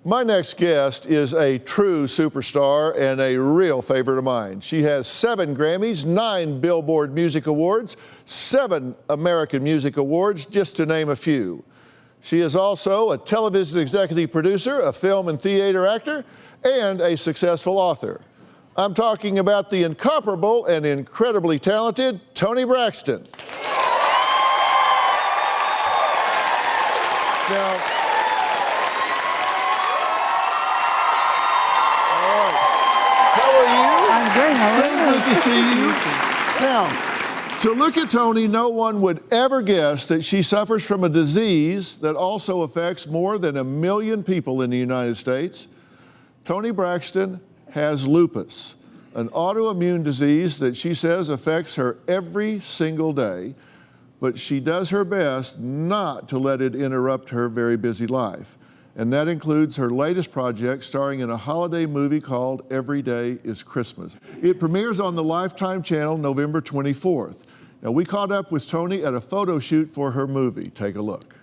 My next guest is a true superstar and a real favorite of mine. She has 7 Grammys, 9 Billboard Music Awards, 7 American Music Awards, just to name a few. She is also a television executive producer, a film and theater actor, and a successful author. I'm talking about the incomparable and incredibly talented Toni Braxton. Now, I'm great. How are you? good to see you. Now, to look at Toni, no one would ever guess that she suffers from a disease that also affects more than 1 million people in the United States. Toni Braxton has lupus, an autoimmune disease that she says affects her every single day, but she does her best not to let it interrupt her very busy life. And that includes her latest project starring in a holiday movie called Every Day is Christmas. It premieres on the Lifetime channel November 24th. Now, we caught up with Toni at a photo shoot for her movie. Take a look.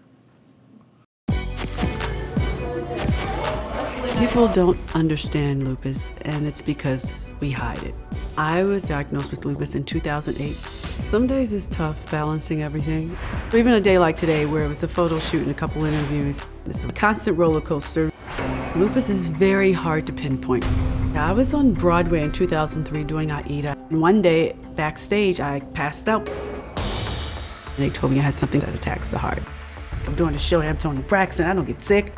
People don't understand lupus, and it's because we hide it. I was diagnosed with lupus in 2008. Some days it's tough balancing everything. Even a day like today where it was a photo shoot and a couple interviews, it's a constant roller coaster. Lupus is very hard to pinpoint. I was on Broadway in 2003 doing Aida. And one day backstage, I passed out. And they told me I had something that attacks the heart. I'm doing a show, I'm Toni Braxton, I don't get sick.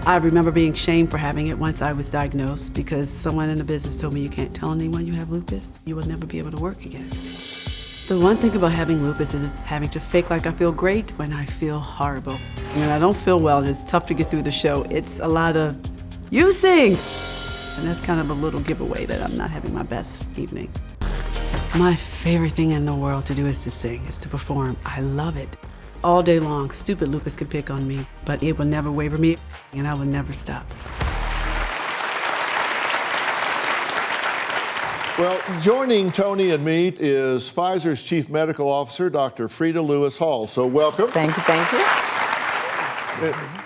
I remember being shamed for having it once I was diagnosed because someone in the business told me you can't tell anyone you have lupus, you will never be able to work again. The one thing about having lupus is having to fake like I feel great when I feel horrible. When I don't feel well and it's tough to get through the show, it's a lot of, you sing! And that's kind of a little giveaway that I'm not having my best evening. My favorite thing in the world to do is to sing, is to perform. I love it. All day long, stupid lupus can pick on me, but it will never waver me, and I will never stop. Well, joining Toni and me is Pfizer's Chief Medical Officer, Dr. Freda Lewis-Hall. So welcome. Thank you, thank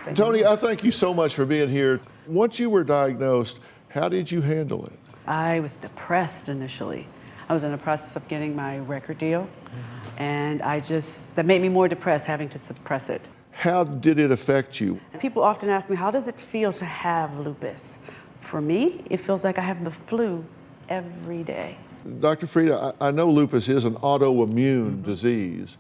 you. Toni, I thank you so much for being here. Once you were diagnosed, how did you handle it? I was depressed initially. I was in the process of getting my record deal, and that made me more depressed having to suppress it. How did it affect you? People often ask me, how does it feel to have lupus? For me, it feels like I have the flu every day. Dr. Freda, I know lupus is an autoimmune disease,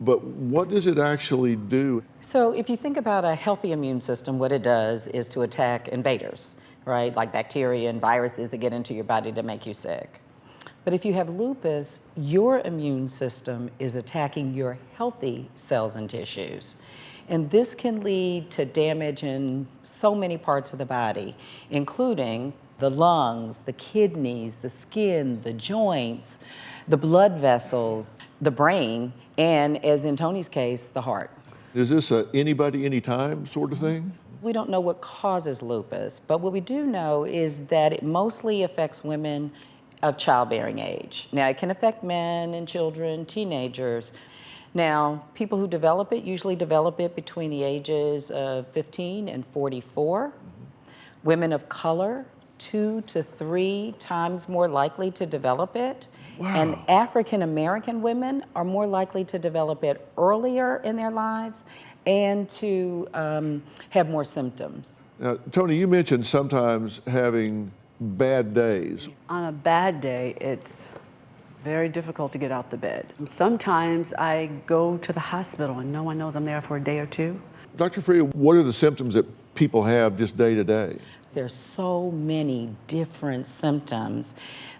but what does it actually do? So if you think about a healthy immune system, what it does is to attack invaders, right? Like bacteria and viruses that get into your body to make you sick. But if you have lupus, your immune system is attacking your healthy cells and tissues. And this can lead to damage in so many parts of the body, including the lungs, the kidneys, the skin, the joints, the blood vessels, the brain, and as in Toni's case, the heart. Is this a anybody, anytime sort of thing? We don't know what causes lupus, but what we do know is that it mostly affects women of childbearing age. Now, it can affect men and children, teenagers. Now, people who develop it usually develop it between the ages of 15 and 44. Women of color, 2 to 3 times more likely to develop it. Wow. And African American women are more likely to develop it earlier in their lives and to have more symptoms. Now, Toni, you mentioned sometimes having bad days. On a bad day, it's very difficult to get out the bed. Sometimes I go to the hospital and no one knows I'm there for a day or two. Dr. Freda, what are the symptoms that people have just day to day? There's so many different symptoms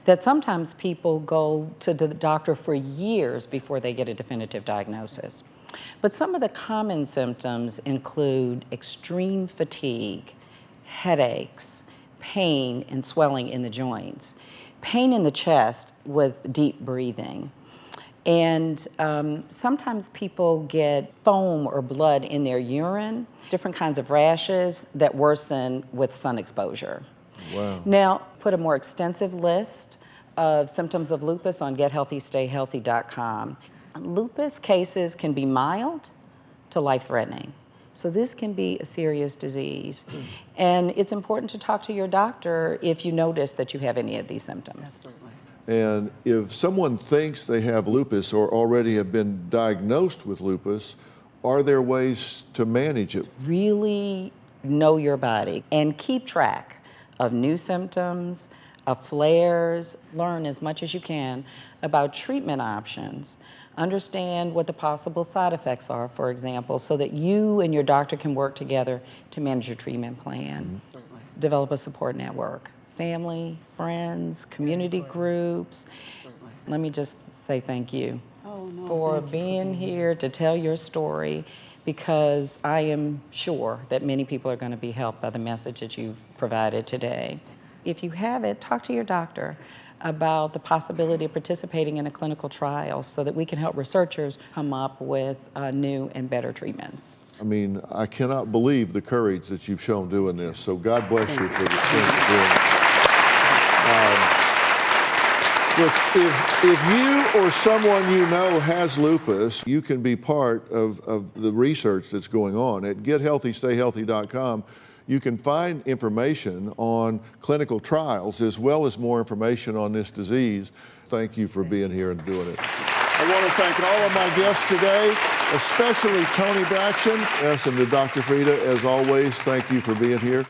that sometimes people go to the doctor for years before they get a definitive diagnosis. But some of the common symptoms include extreme fatigue, headaches, pain and swelling in the joints, pain in the chest with deep breathing. And sometimes people get foam or blood in their urine, different kinds of rashes that worsen with sun exposure. Wow. Now, put a more extensive list of symptoms of lupus on gethealthystayhealthy.com. Lupus cases can be mild to life-threatening. So this can be a serious disease. And it's important to talk to your doctor if you notice that you have any of these symptoms. Absolutely. And if someone thinks they have lupus or already have been diagnosed with lupus, are there ways to manage it? Really know your body and keep track of new symptoms, of flares. Learn as much as you can about treatment options. Understand what the possible side effects are, for example, so that you and your doctor can work together to manage your treatment plan. Develop a support network. Family, friends, community groups. Let me just say thank you for being here to tell your story, because I am sure that many people are going to be helped by the message that you've provided today. If you haven't, talk to your doctor about the possibility of participating in a clinical trial so that we can help researchers come up with new and better treatments. I mean, I cannot believe the courage that you've shown doing this, so God bless you for the things you're doing. Look, if you or someone you know has lupus, you can be part of the research that's going on. At gethealthystayhealthy.com, you can find information on clinical trials as well as more information on this disease. Thank you for being here and doing it. I want to thank all of my guests today, especially Toni Braxton. Yes, and to Dr. Freda, as always, thank you for being here.